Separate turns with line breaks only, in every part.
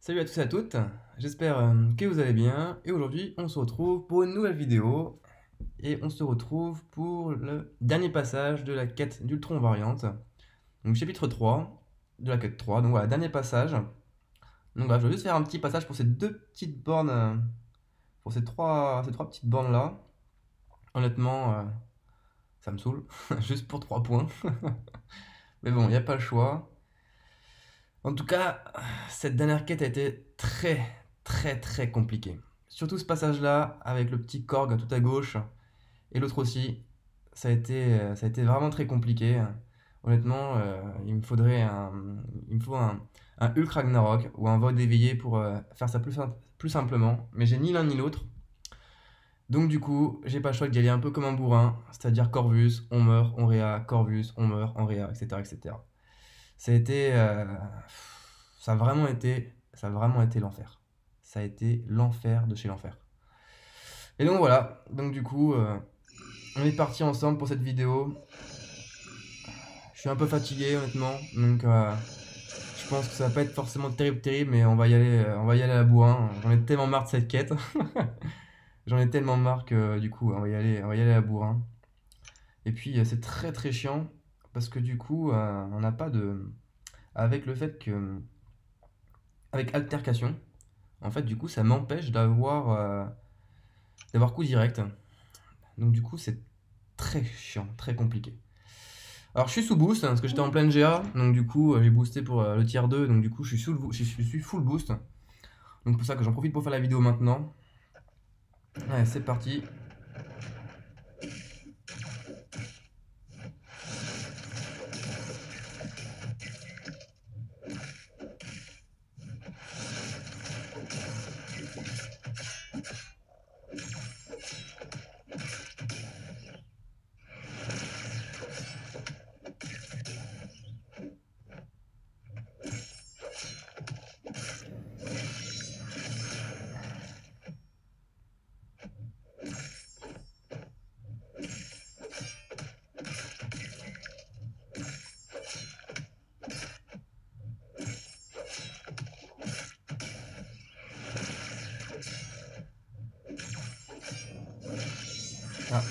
Salut à tous et à toutes, j'espère que vous allez bien et aujourd'hui on se retrouve pour une nouvelle vidéo et on se retrouve pour le dernier passage de la quête d'Ultron variante, donc chapitre 3 de la quête 3, donc voilà, dernier passage. Donc voilà, je vais juste faire un petit passage pour ces deux petites bornes, pour ces trois petites bornes là. Honnêtement, ça me saoule, juste pour 3 points, mais bon, il n'y a pas le choix. En tout cas, cette dernière quête a été très, très, très compliquée. Surtout ce passage-là, avec le petit Korg tout à gauche, et l'autre aussi, ça a été vraiment très compliqué. Honnêtement, il me faut un Hulk Ragnarok ou un Void éveillé pour faire ça plus simplement. Mais j'ai ni l'un ni l'autre. Donc du coup, j'ai pas le choix d'y aller un peu comme un bourrin, c'est-à-dire Corvus, on meurt, on réa, Corvus, on meurt, on réa, etc., etc. Ça a été, ça a vraiment été l'enfer. Ça a été l'enfer de chez l'enfer. Et donc voilà, donc du coup, on est parti ensemble pour cette vidéo. Je suis un peu fatigué honnêtement, donc je pense que ça va pas être forcément terrible terrible, mais on va y aller à la bourrin. J'en ai tellement marre de cette quête. J'en ai tellement marre que du coup, on va y aller à la bourrin. Et puis c'est très très chiant parce que du coup, on n'a pas de, avec le fait que, avec altercation, en fait, du coup, ça m'empêche d'avoir coup direct. Donc du coup, c'est très chiant, très compliqué. Alors je suis sous boost, hein, parce que j'étais en pleine GA, donc du coup j'ai boosté pour le tier 2, donc du coup je suis full boost. Donc pour ça que j'en profite pour faire la vidéo maintenant. Allez, c'est parti. Ah,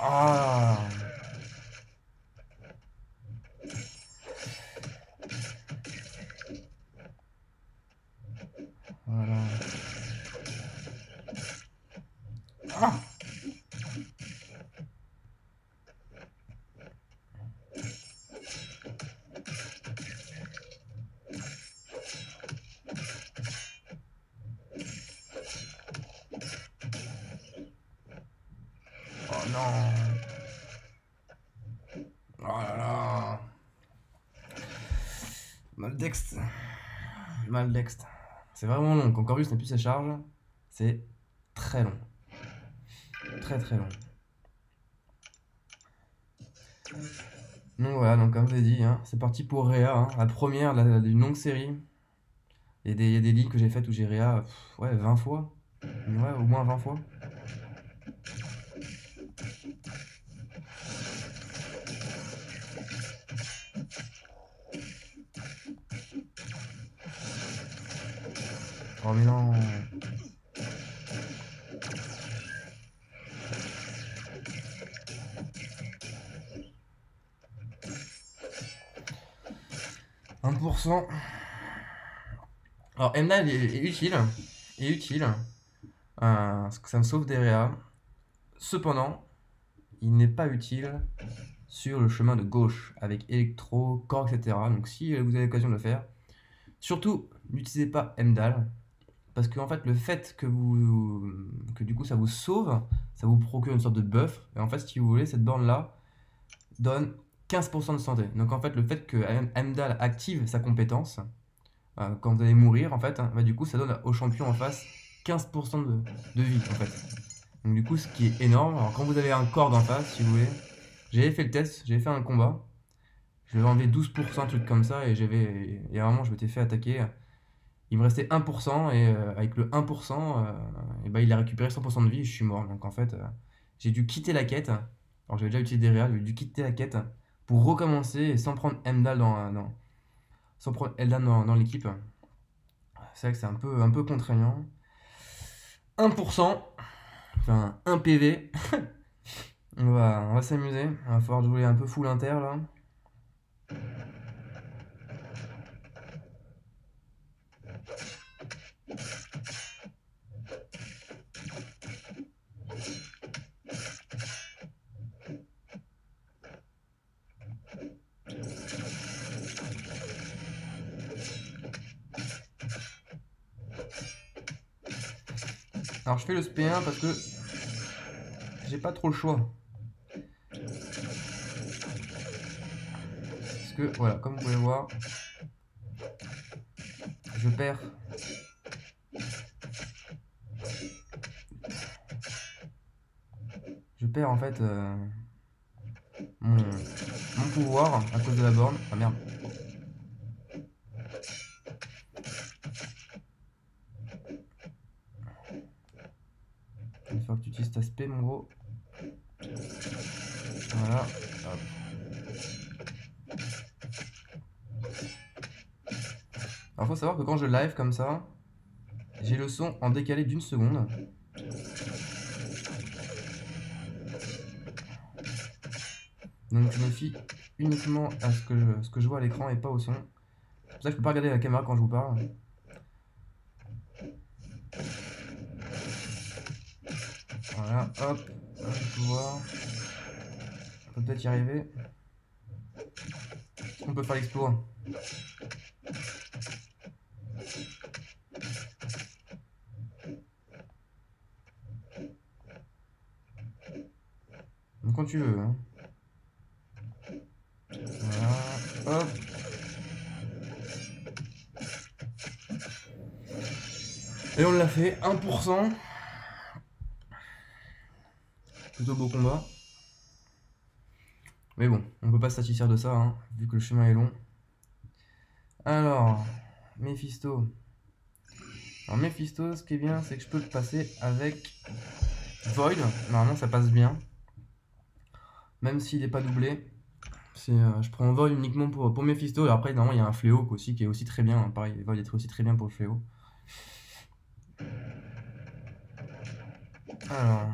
ah, voilà. Ah, oh non. Oh là là. Maldext. Maldext. C'est vraiment long. Quand Corvus n'a plus sa charge, c'est très long. Très très long. Donc voilà, donc comme je l'ai dit, hein, c'est parti pour Réa, hein, la première d'une longue série. Il y a des lignes que j'ai faites où j'ai Réa, ouais, 20 fois. Ouais, au moins 20 fois. Oh mais non. 1%. Alors Emnal est utile. Est utile. Parce que ça me sauve des réas. Cependant, il n'est pas utile sur le chemin de gauche avec Electro, Core, etc. Donc si vous avez l'occasion de le faire, surtout n'utilisez pas Emdal. Parce que en fait, le fait que du coup ça vous sauve, ça vous procure une sorte de buff. Et en fait, si vous voulez, cette borne là donne 15% de santé. Donc en fait, le fait que Emdal active sa compétence quand vous allez mourir en fait, hein, bah, du coup ça donne au champion en face 15% de vie en fait. Donc du coup ce qui est énorme. Alors quand vous avez un cord en face, si vous voulez, j'avais fait le test, j'avais fait un combat, je vais enlever 12%, un truc comme ça, et vraiment je m'étais fait attaquer. Il me restait 1% et avec le 1%, et bah, il a récupéré 100% de vie et je suis mort. Donc en fait, j'ai dû quitter la quête. Alors j'avais déjà utilisé des réals, j'ai dû quitter la quête pour recommencer et sans prendre Heimdall sans prendre Eldan dans l'équipe. C'est vrai que c'est un peu contraignant. 1%, enfin 1 PV. On va s'amuser. Il va falloir jouer un peu full inter là. Alors je fais le SP1 parce que j'ai pas trop le choix. Parce que voilà, comme vous pouvez voir, je perds. Je perds en fait mon pouvoir à cause de la borne. Ah merde. Il faut que tu utilises ta SP mon gros. Voilà. Hop. Alors faut savoir que quand je live comme ça, j'ai le son en décalé d'1 seconde. Donc je me fie uniquement à ce que je vois à l'écran et pas au son. C'est pour ça que je peux pas regarder la caméra quand je vous parle. Voilà, hop, on va pouvoir. On peut peut-être y arriver. On peut faire l'exploit. Donc quand tu veux. Hein. Voilà, hop. Et on l'a fait, 1%. Plutôt beau combat. Mais bon, on peut pas se satisfaire de ça, hein, vu que le chemin est long. Alors, Mephisto. Alors Mephisto, ce qui est bien, c'est que je peux le passer avec Void. Normalement, ça passe bien. Même s'il n'est pas doublé. Je prends Void uniquement pour Mephisto. Et après, normalement, il y a un fléau aussi, qui est aussi très bien. Hein. Pareil, Void est aussi très bien pour le fléau. Alors...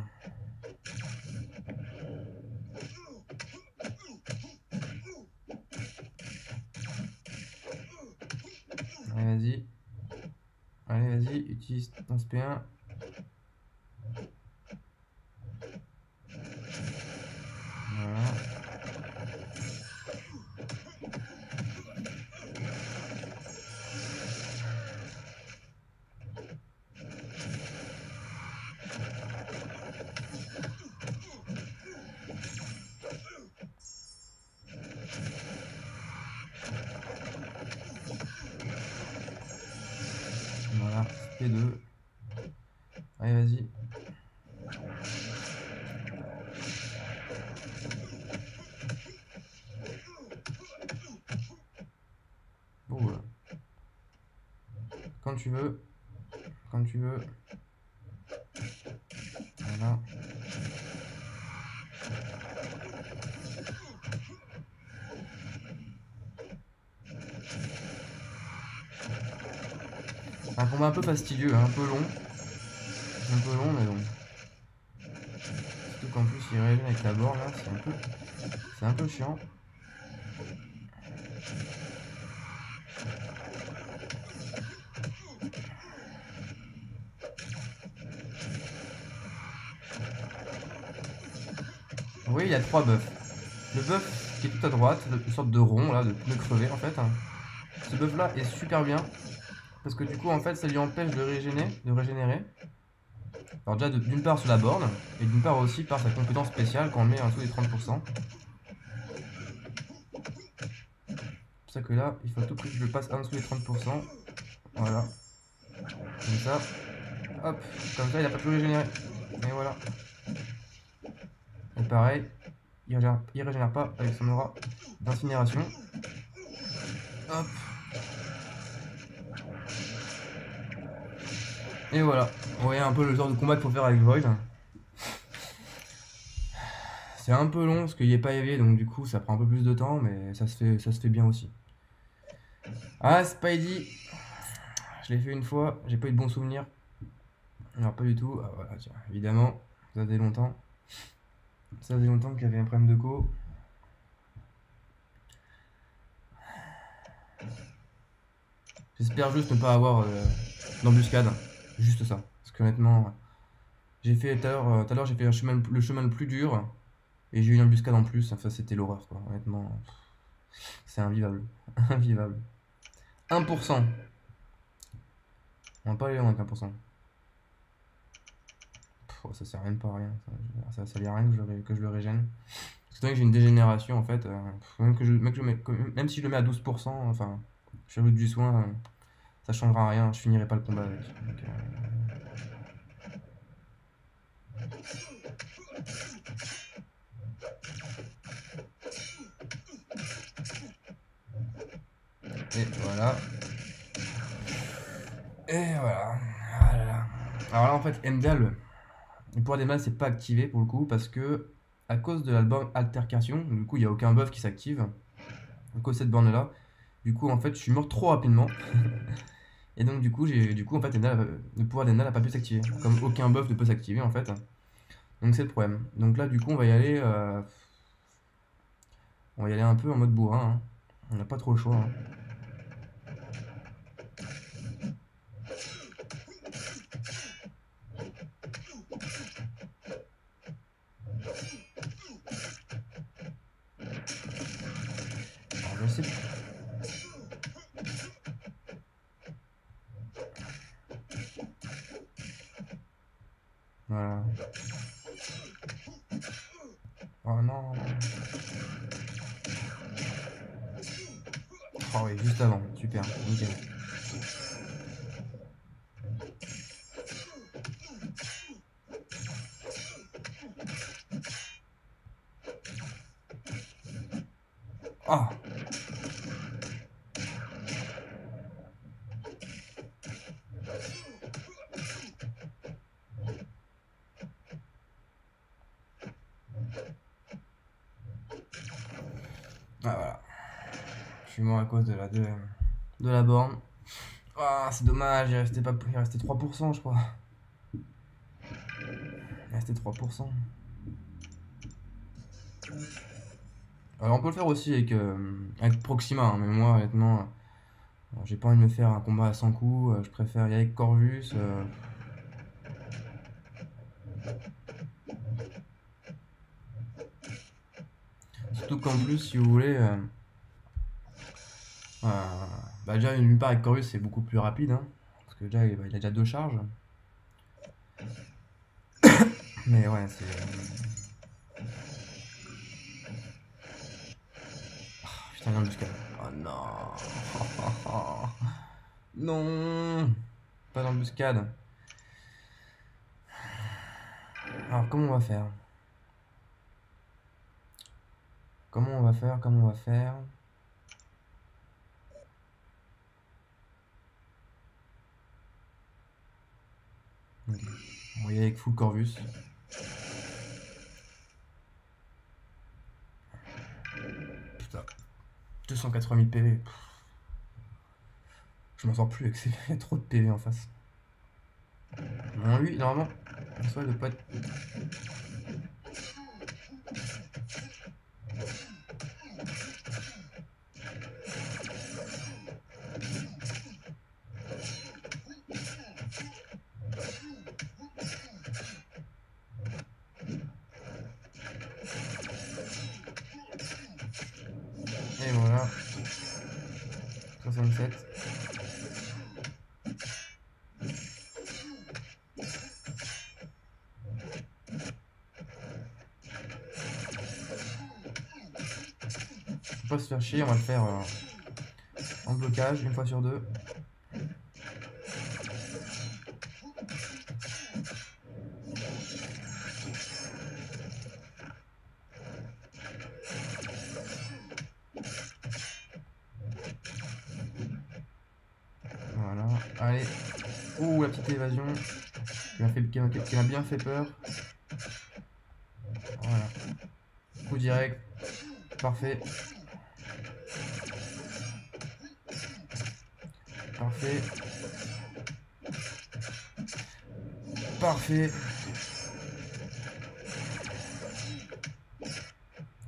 Allez, vas-y. Allez, vas-y, utilise ton SP1. Voilà. Voilà, SP2. Allez, vas-y. Bon, voilà. Quand tu veux. Quand tu veux. Voilà. Un combat un peu fastidieux, hein, un peu long. Un peu long, mais bon. Surtout qu'en plus il régène avec la borne là, c'est un peu chiant. Vous voyez, il y a 3 buffs. Le buff qui est tout à droite, une sorte de rond là, de pneu crevé en fait. Ce buff là est super bien. Parce que du coup en fait ça lui empêche de régénérer. Alors déjà d'une part sur la borne, et d'une part aussi par sa compétence spéciale quand on le met en dessous des 30%. C'est pour ça que là, il faut tout prix que je le passe en dessous des 30%. Voilà. Comme ça. Hop. Comme ça, il n'a pas pu régénérer. Et voilà. Et pareil, il régénère pas avec son aura d'incinération. Hop. Et voilà. Vous voyez un peu le genre de combat qu'il faut faire avec Void. C'est un peu long parce qu'il n'est pas élevé, donc du coup ça prend un peu plus de temps, mais ça se fait bien aussi. Ah, Spidey, je l'ai fait une fois, j'ai pas eu de bons souvenirs. Alors pas du tout. Ah voilà, tiens, évidemment, ça faisait longtemps. Ça faisait longtemps qu'il y avait un problème de co. J'espère juste ne pas avoir d'embuscade. Juste ça. Parce qu'honnêtement, j'ai fait tout à l'heure j'ai fait le chemin le plus dur. Et j'ai eu une embuscade en plus. Enfin, c'était l'horreur quoi. Honnêtement, c'est invivable. Invivable. 1%. On va pas aller loin avec 1%. Pff, ça sert même pas à rien. Ça sert à rien que je le régène. Parce que j'ai une dégénération en fait. Même si je le mets à 12%, enfin, je fais du soin, ça changera rien. Je finirai pas le combat avec. Donc, et voilà. Et voilà. Ah là là. Alors là en fait, Emdal, le pouvoir des masses c'est pas activé pour le coup parce que à cause de l'album Altercation, du coup il n'y a aucun buff qui s'active à cause de cette borne là. Du coup en fait je suis mort trop rapidement. Et donc du coup en fait le pouvoir d'Emdal n'a pas pu s'activer. Comme aucun buff ne peut s'activer en fait. Donc c'est le problème. Donc là du coup on va y aller un peu en mode bourrin. Hein. On n'a pas trop le choix. Hein. Alors, je sais. Voilà. Oh non. Oh oui, juste avant. Super. Nickel. Ah. Ah voilà. Je suis mort à cause de la borne. Ah, c'est dommage, il restait 3%, je crois. Il restait 3%. Alors on peut le faire aussi avec Proxima, hein, mais moi honnêtement, j'ai pas envie de me faire un combat à 100 coups, je préfère y aller avec Corvus. Surtout qu'en plus, si vous voulez, bah déjà une part avec Corvus c'est beaucoup plus rapide, hein, parce que déjà il a déjà 2 charges. Mais ouais, c'est... putain, l'embuscade. Oh non. Non. Pas d'embuscade. Alors comment on va faire? Comment on va faire? Okay. On va y aller avec full Corvus. Putain. 280 000 PV. Je m'en sors plus avec ces... Il y a trop de PV en face. Non, lui, normalement, en soi, il doit pas être... Et voilà. 67. Faut pas se faire chier, on va le faire en blocage, une fois sur deux. Allez. Ouh, la petite évasion. Qui m'a bien fait peur. Voilà. Coup direct. Parfait. Parfait. Parfait.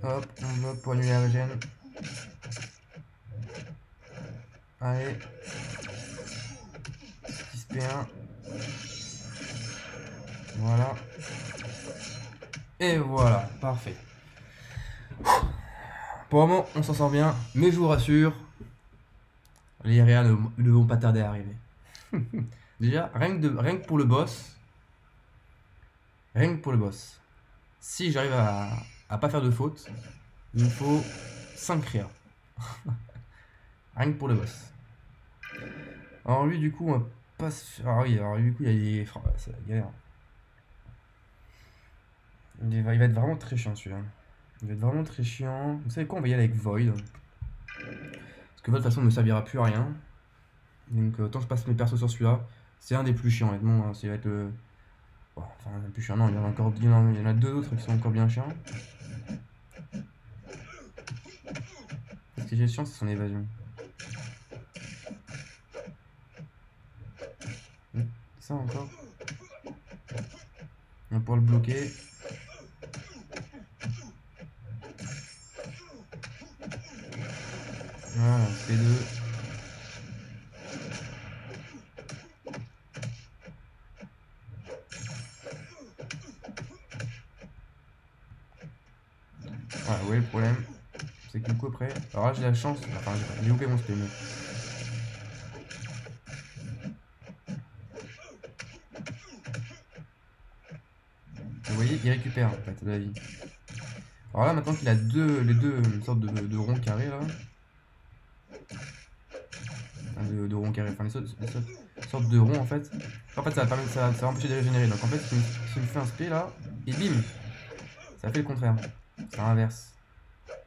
Hop, on bloque pour annuler la gêne. Allez. 10p1. Voilà. Et voilà, parfait. Pour le moment, on s'en sort bien, mais je vous rassure, les réas ne vont pas tarder à arriver. Déjà, rien que pour le boss, si j'arrive à pas faire de faute, il me faut 5 réas. Rien que pour le boss. Alors lui, du coup, on va pas se faire... Ah oui, alors du coup, il y a c'est la galère. Il va être vraiment très chiant, celui-là. Il va être vraiment très chiant. Vous savez quoi, on va y aller avec Void. Parce que Void, de toute façon, ne me servira plus à rien. Donc, autant je passe mes persos sur celui-là. C'est un des plus chiants, honnêtement. Ça va être le... Bon, enfin, le plus chiant, non, il y en a encore... Il y en a deux autres qui sont encore bien chiants. Ce qui est chiant, c'est son évasion. Ça encore. On va pouvoir le bloquer. Voilà, P2. Voilà, vous voyez le problème. C'est que du coup après... Alors là j'ai la chance... Enfin j'ai loupé mon spé, mais... Vous voyez, il récupère en fait de la vie. Alors là maintenant qu'il a les deux sortes de ronds carrés là. Enfin, de ronds carrés, enfin les sortes de ronds en fait. En fait ça va empêcher de régénérer. Donc en fait s'il me fait un spé là, et bim, ça fait le contraire. Ça inverse.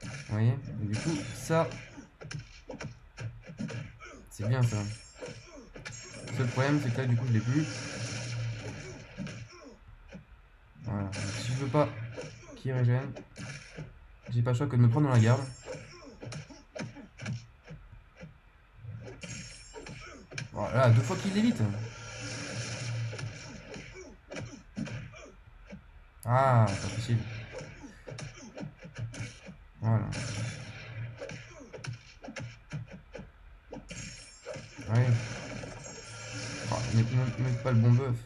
Vous voyez? Et du coup ça... C'est bien ça. Le seul problème c'est que là du coup je l'ai plus. Voilà. Donc, si je veux pas qu'il régène, j'ai pas le choix que de me prendre dans la garde. Voilà, deux fois qu'il l'évite. Ah, pas possible. Voilà. Ouais. Oh, il met pas le bon buff.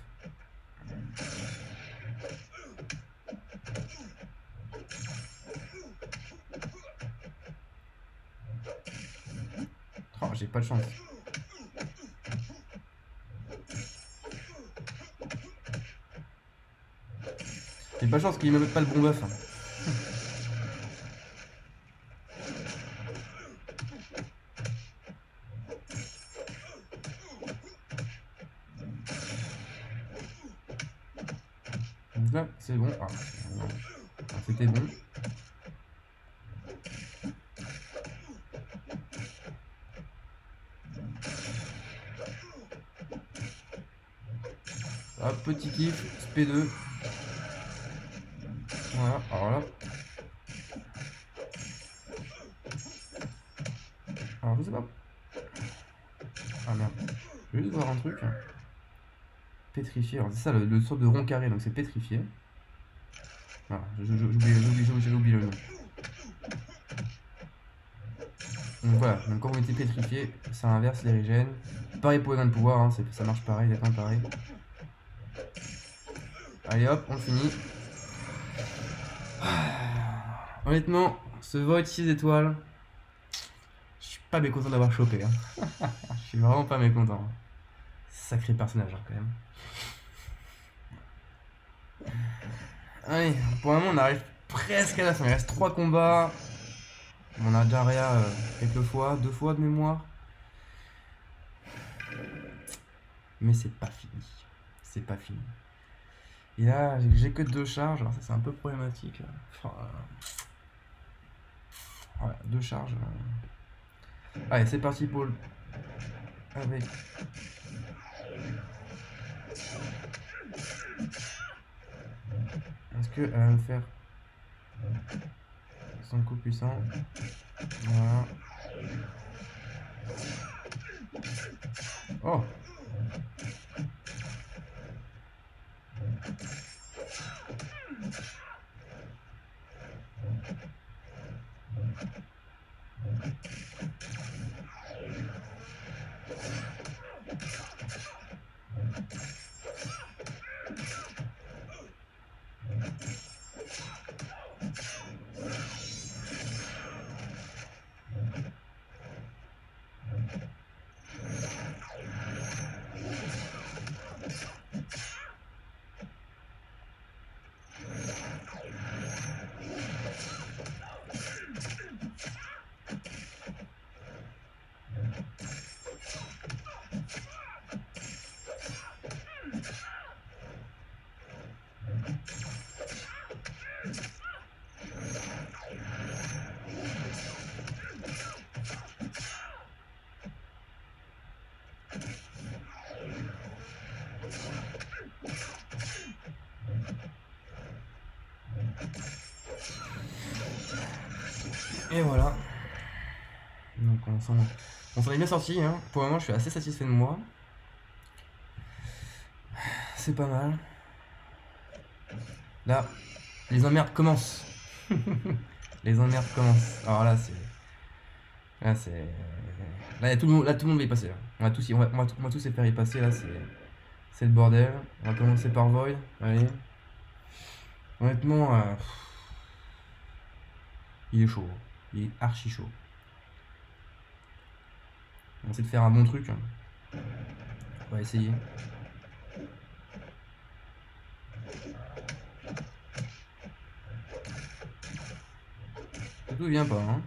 Oh, j'ai pas de chance. J'ai pas de chance qu'il me mette pas le bon buff. Donc là, c'est bon. Ah, c'était bon. Hop, petit kiff, SP2. Voilà, alors là. Alors je sais pas. Ah merde. Je vais juste voir un truc. Pétrifié. Alors c'est ça le sort de rond carré, donc c'est pétrifié. Voilà, j'ai oublié le nom. Donc voilà, donc quand vous mettez pétrifié, ça inverse les régènes. Pareil pour les gains de pouvoir, hein, ça marche pareil, exactement pareil. Allez hop, on finit. Honnêtement, ce Void 6 étoiles, je suis pas mécontent d'avoir chopé. Hein. Je suis vraiment pas mécontent. Sacré personnage hein, quand même. Allez, pour le moment on arrive presque à la fin. Il reste 3 combats. On a déjà réa quelques fois, 2 fois de mémoire. Mais c'est pas fini. C'est pas fini. Et là, j'ai que 2 charges. Alors ça c'est un peu problématique. Enfin, voilà, 2 charges. Allez, c'est parti pour le... Avec qu'elle va me faire son coup puissant. Voilà. Oh! Et voilà. Donc on s'en est bien sorti, hein. Pour le moment, je suis assez satisfait de moi. C'est pas mal. Là, les emmerdes commencent. Les emmerdes commencent. Alors là, c'est... Là, c'est... Là, tout le monde va y passer. Là. On va tous les faire y passer, là, c'est le bordel. On va commencer par Void. Allez. Honnêtement, il est chaud. Il est archi chaud. On va essayer de faire un bon truc. On va essayer. Tout vient pas, hein.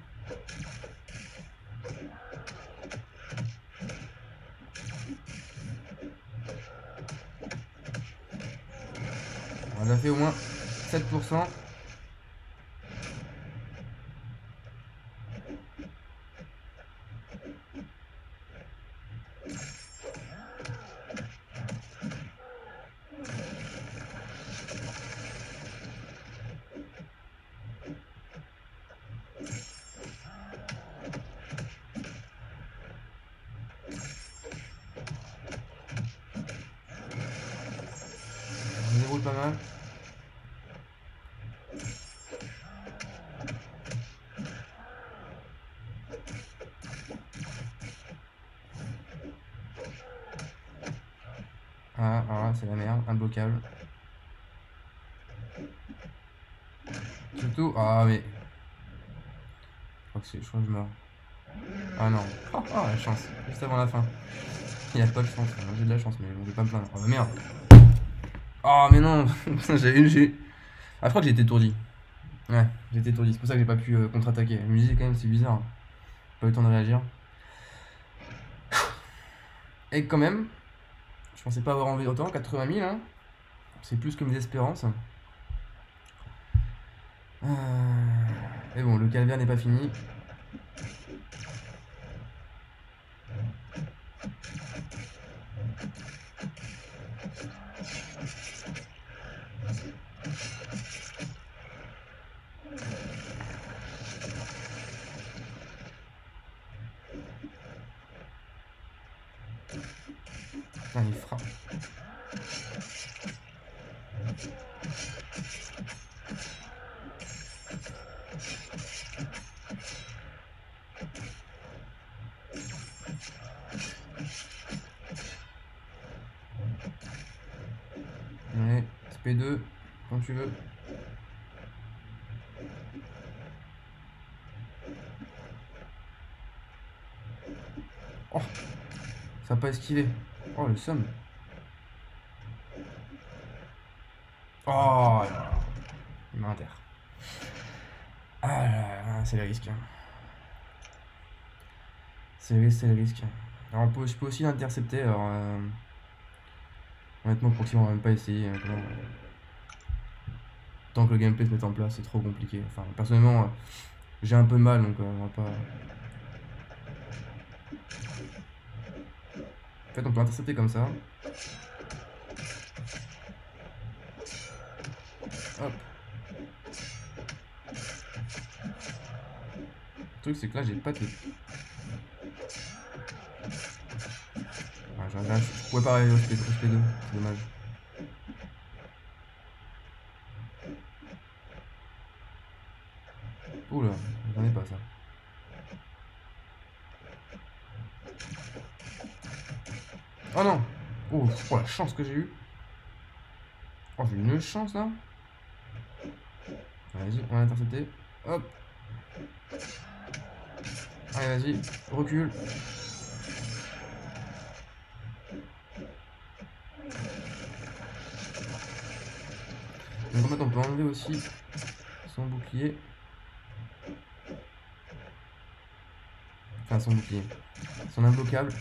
On a fait au moins 7%. On déroule pas mal. Ah, c'est la merde, imbloquable. Surtout, ah mais... Je crois que je meurs. Ah non. Oh, la chance, juste avant la fin. Il n'y a pas de chance, j'ai de la chance, mais on veut pas me plaindre. Oh merde. Oh mais non. j'ai... Ah, je crois que j'ai été étourdi. Ouais, j'ai été étourdi, c'est pour ça que j'ai pas pu contre-attaquer. Je me disais quand même, c'est bizarre. Pas eu le temps de réagir. Et quand même, je pensais pas avoir enlevé autant, 80 000, hein. C'est plus que mes espérances. Et bon, le calvaire n'est pas fini. Putain, il frappe. Ouais, SP2, quand tu veux. Oh, ça n'a pas esquivé. Oh, le somme. Oh, il m'a inter. Ah là là, c'est le risque. C'est le risque. Alors, je peux aussi l'intercepter. Alors, honnêtement, pour qui on va même pas essayer. Tant que le gameplay se met en place, c'est trop compliqué. Enfin, personnellement, j'ai un peu de mal, donc on va pas. En fait, on peut intercepter comme ça. Hop. Le truc c'est que là j'ai pas de... Je pourrais pas arriver au SP2, c'est dommage. Oula, j'en ai pas ça. Oh non! Oh, la chance que j'ai eue! Oh, j'ai eu une chance là! Vas-y, on va l'intercepter. Hop! Allez, vas-y, recule! Donc en fait, on peut enlever aussi son bouclier. Enfin, son bouclier. Son imbloquable.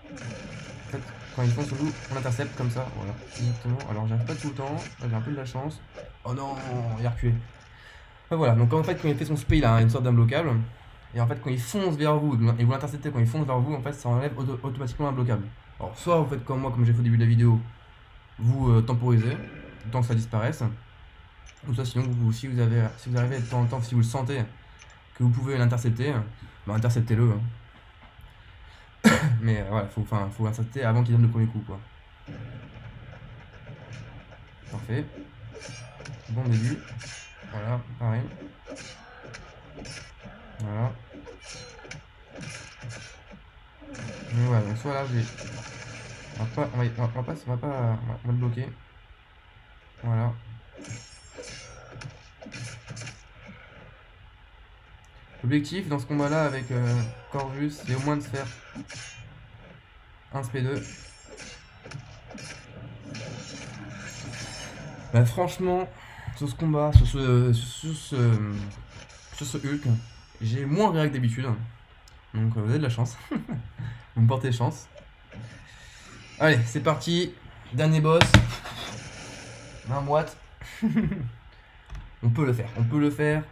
En fait, quand ils font sur nous, on intercepte comme ça. Voilà, exactement. Alors, j'arrive pas tout le temps. Là, j'ai un peu de la chance. Oh non, il a reculé. Enfin, voilà, donc en fait, quand il fait son spray, il a une sorte d'imbloquable. Et en fait, quand il fonce vers vous et vous l'interceptez quand il fonce vers vous, en fait, ça enlève automatiquement l'imbloquable. Alors, soit vous faites comme moi, comme j'ai fait au début de la vidéo, vous temporisez, le temps que ça disparaisse. Ou soit sinon, si vous arrivez de temps en temps, si vous le sentez, que vous pouvez l'intercepter, bah interceptez-le. Hein. Mais voilà, faut l'intercepter avant qu'il donne le premier coup, quoi. Parfait. Bon début. Voilà, pareil. Voilà. Mais voilà, donc soit là, on va le bloquer. Voilà. L'objectif dans ce combat-là avec Corvus, c'est au moins de faire un SP2. Bah, franchement, sur ce combat, sur ce Hulk, j'ai moins réac d'habitude. Donc vous avez de la chance. Vous me portez chance. Allez, c'est parti. Dernier boss. 20 watts. On peut le faire. On peut le faire.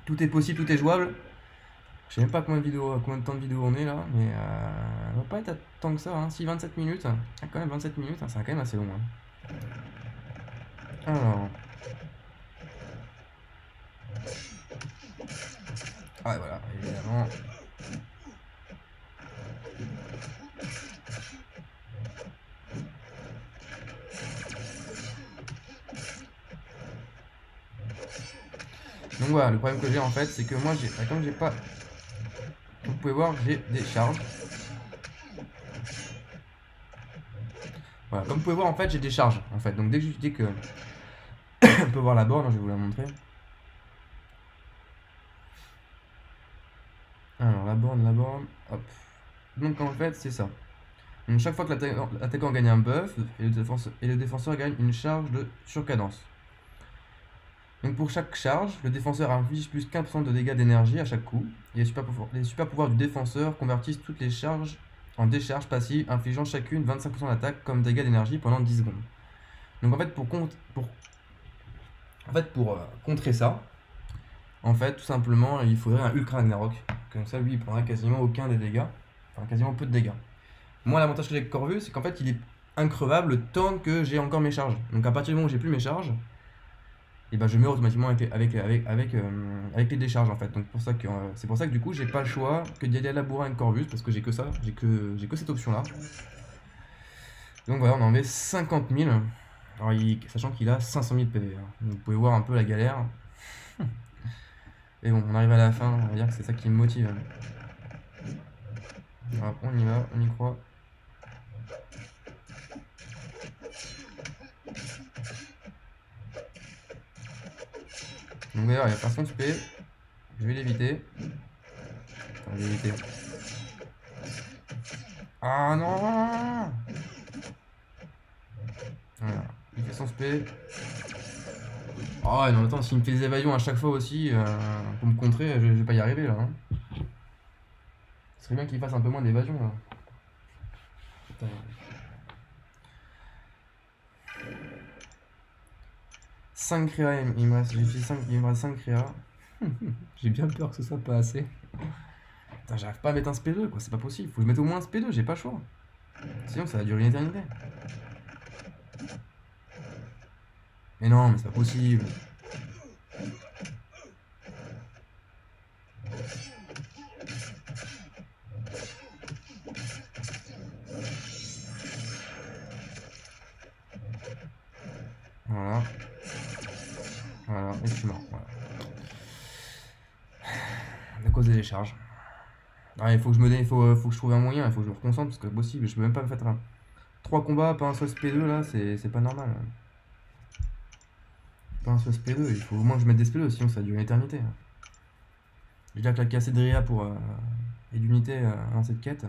Tout est possible, tout est jouable. Je sais même pas combien de temps de vidéo on est là, mais ça va pas être tant que ça. Hein. Si 27 minutes, quand même 27 minutes, ça va quand même assez long. Hein. Alors. Ah voilà, évidemment. Donc voilà, le problème que j'ai en fait, c'est que moi, comme j'ai pas... Vous pouvez voir, j'ai des charges. Voilà, comme vous pouvez voir en fait, j'ai des charges en fait. Donc dès que on peut voir la borne, je vais vous la montrer. Alors la borne, hop. Donc en fait, c'est ça. Donc chaque fois que l'attaquant gagne un buff, et le défenseur gagne une charge de surcadence. Donc pour chaque charge, le défenseur inflige plus 15% de dégâts d'énergie à chaque coup. Et les super pouvoirs du défenseur convertissent toutes les charges en décharge passive, infligeant chacune 25% d'attaque comme dégâts d'énergie pendant 10 secondes. Donc en fait pour contrer ça, en fait tout simplement il faudrait un Ultra Ragnarok. Comme ça lui il prendrait quasiment aucun des dégâts, enfin quasiment peu de dégâts. Moi l'avantage que j'ai avec Corvus c'est qu'en fait il est increvable tant que j'ai encore mes charges. Donc à partir du moment où j'ai plus mes charges, et ben je meurs automatiquement avec les décharges en fait. Donc c'est pour ça que du coup j'ai pas le choix que d'y aller à la bourrin avec Corvus parce que j'ai que ça, j'ai que cette option là. Donc voilà, on en met 50 000. Alors sachant qu'il a 500 000 PV. Hein. Donc, vous pouvez voir un peu la galère. Et bon, on arrive à la fin, on va dire que c'est ça qui me motive. Alors, on y va, on y croit. Donc d'ailleurs, il y a pas son spé. Je vais l'éviter. Enfin, je vais l'éviter. Ah non! Voilà, il fait son spé. Oh non, attends, s'il me fait des évasions à chaque fois aussi, pour me contrer, je vais pas y arriver là. Hein. Ce serait bien qu'il fasse un peu moins d'évasion là. Putain. 5 créas, il me reste 5 créas. J'ai bien peur que ce soit pas assez. Putain, j'arrive pas à mettre un SP2 quoi, c'est pas possible. Faut que je mette au moins un SP2, j'ai pas le choix. Sinon ça va durer une éternité. Mais non, mais c'est pas possible. Voilà. Voilà, et je suis mort. Voilà. À cause des charges. Ah, il faut que je me il faut que je trouve un moyen, il faut que je me reconcentre parce que c'est possible, je peux même pas me faire 3 combats, pas un seul SP2 là, c'est pas normal. Pas un seul SP2, il faut au moins que je mette des SP2, sinon ça dure une éternité. J'ai déjà claqué assez de RIA pour, et d'unité dans cette quête.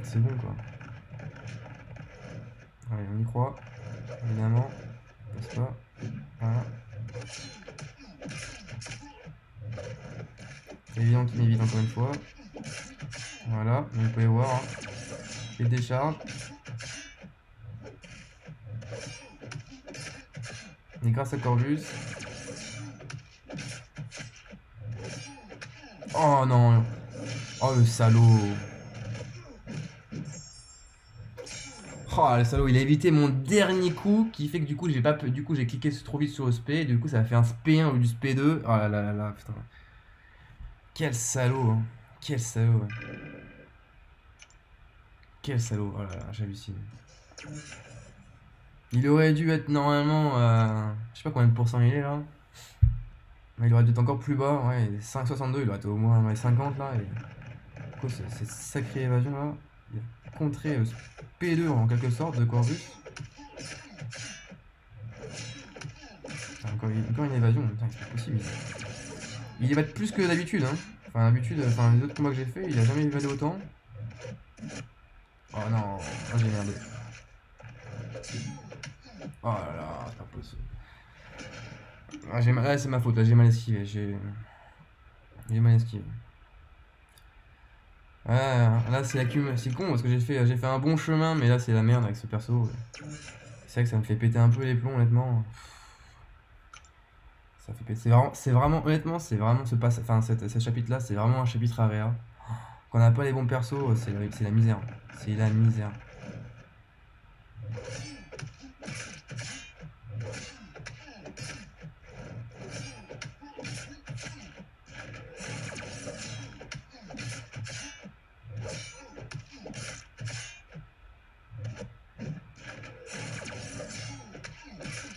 C'est bon quoi. Allez, on y croit, évidemment. Passe pas. Voilà. C'est évident qu'il m'évite encore une fois. Voilà, vous pouvez voir. Hein. Les décharges. Et grâce à Corvus. Oh non. Oh le salaud. Oh le salaud, il a évité mon dernier coup qui fait que du coup j'ai pas du coup j'ai cliqué trop vite sur le SP et du coup ça a fait un SP1 au lieu du SP2. Oh là là là là putain. Quel salaud hein. Quel salaud ouais. Quel salaud, oh là là, j'hallucine. Il aurait dû être normalement je sais pas combien de pourcents il est là. Mais il aurait dû être encore plus bas, ouais, 5,62, il aurait été au moins dans les 50 là. Et du coup cette sacrée évasion là. Il a contré P2 en quelque sorte de Corvus. Encore une évasion, putain, c'est pas possible. Il évade plus que d'habitude, hein. Enfin, d'habitude, les autres combats que j'ai fait, il a jamais évadé autant. Oh non, oh, j'ai merdé. Oh là là, c'est pas possible. Ah, là, c'est ma faute, là, j'ai mal esquivé. J'ai mal esquivé. Ah, là, c'est con parce que j'ai fait un bon chemin, mais là, c'est la merde avec ce perso. C'est vrai que ça me fait péter un peu les plombs, honnêtement. Ça fait péter. C'est vraiment, honnêtement, c'est vraiment ce chapitre-là, c'est vraiment un chapitre Area. Quand on n'a pas les bons persos, c'est la misère. C'est la misère.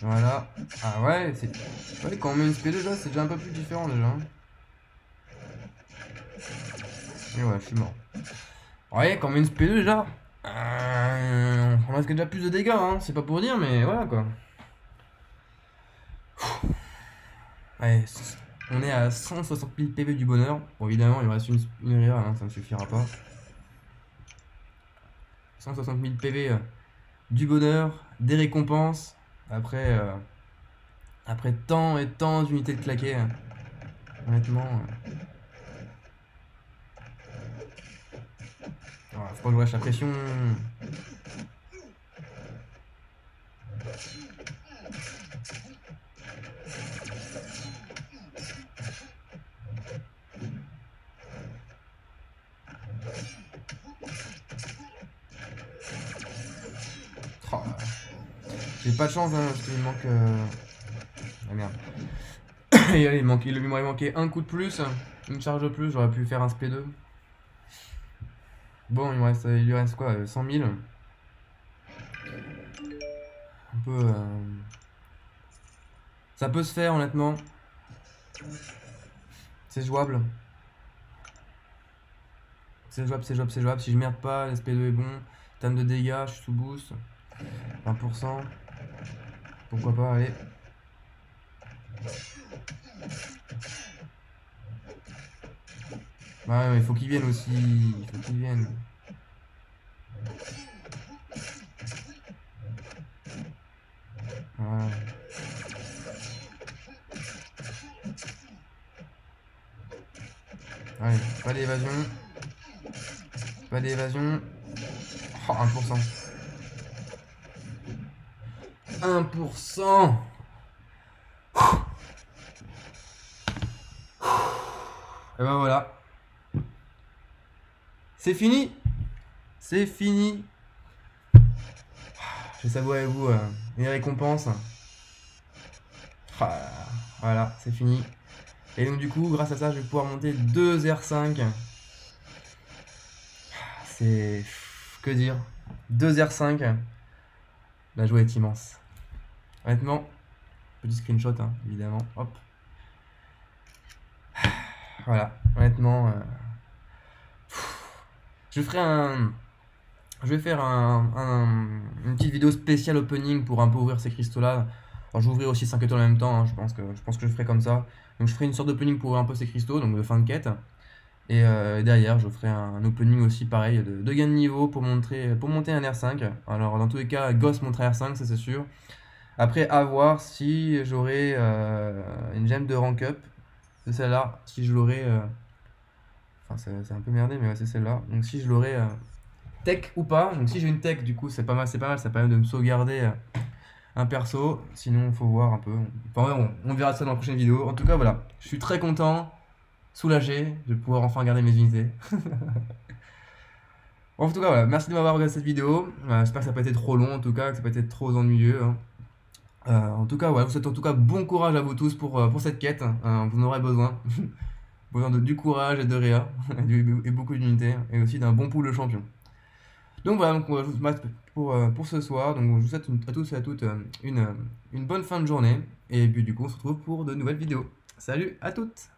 Voilà. Ah ouais, ouais, quand on met une SP2 là, c'est déjà un peu plus différent déjà. Hein. Et ouais, je suis mort. Ouais, quand on met une SP2 déjà, on masque déjà plus de dégâts, hein. C'est pas pour dire, mais voilà quoi. Ouais, on est à 160 000 PV du bonheur. Bon, évidemment, il me reste une RIA, hein, ça ne suffira pas. 160 000 PV du bonheur, des récompenses. Après, après tant et tant d'unités de claquer, honnêtement. Faut pas que je lâche la pression. Oh, j'ai pas de chance hein, parce qu'il me manque. Ah merde. il m'aurait manqué un coup de plus, une charge de plus, j'aurais pu faire un SP2. Bon, il lui reste quoi 100 000. Un peu. Ça peut se faire honnêtement. C'est jouable. C'est jouable, c'est jouable, c'est jouable. Si je merde pas, l'SP2 est bon. Terme de dégâts, je suis sous boost. 20%. Pourquoi pas, allez. Ouais, mais il faut qu'ils viennent aussi. Il faut qu'ils viennent. Ouais. Allez, pas d'évasion. Pas d'évasion. Oh, 1%. 1%. Et ben voilà. C'est fini. C'est fini. Je vais savourer avec vous les récompenses. Voilà, c'est fini. Et donc du coup, grâce à ça, je vais pouvoir monter 2 R5. C'est... Que dire 2 R5. La joie est immense. Honnêtement, petit screenshot, hein, évidemment. Hop. Voilà, honnêtement, je ferai un... Je vais faire une petite vidéo spéciale opening pour un peu ouvrir ces cristaux-là. Alors, je vais ouvrir aussi 5 étoiles en même temps, hein, je pense que je ferai comme ça. Donc je ferai une sorte d'opening pour ouvrir un peu ces cristaux, donc de fin de quête. Et derrière, je ferai un opening aussi pareil de gain de niveau pour monter un R5. Alors dans tous les cas, Ghost montre R5, ça c'est sûr. Après, à voir si j'aurai une gemme de rank up. C'est celle-là, si je l'aurai... Enfin, c'est un peu merdé, mais ouais, c'est celle-là. Donc si je l'aurai tech ou pas. Donc si j'ai une tech, du coup, c'est pas mal, ça permet de me sauvegarder un perso. Sinon, il faut voir un peu. Enfin, ouais, on verra ça dans la prochaine vidéo. En tout cas, voilà. Je suis très content, soulagé de pouvoir enfin garder mes unités. En tout cas, voilà. Merci de m'avoir regardé cette vidéo. J'espère que ça n'a pas été trop long, en tout cas, que ça n'a pas été trop ennuyeux, hein. En tout cas, voilà, je vous souhaite en tout cas bon courage à vous tous pour cette quête, hein. Vous en aurez besoin. Besoin du courage et de réa, et beaucoup d'unités, et aussi d'un bon pool de champions. Donc voilà, donc, je vous mate pour ce soir. Donc je vous souhaite à tous et à toutes une bonne fin de journée. Et puis du coup, on se retrouve pour de nouvelles vidéos. Salut à toutes!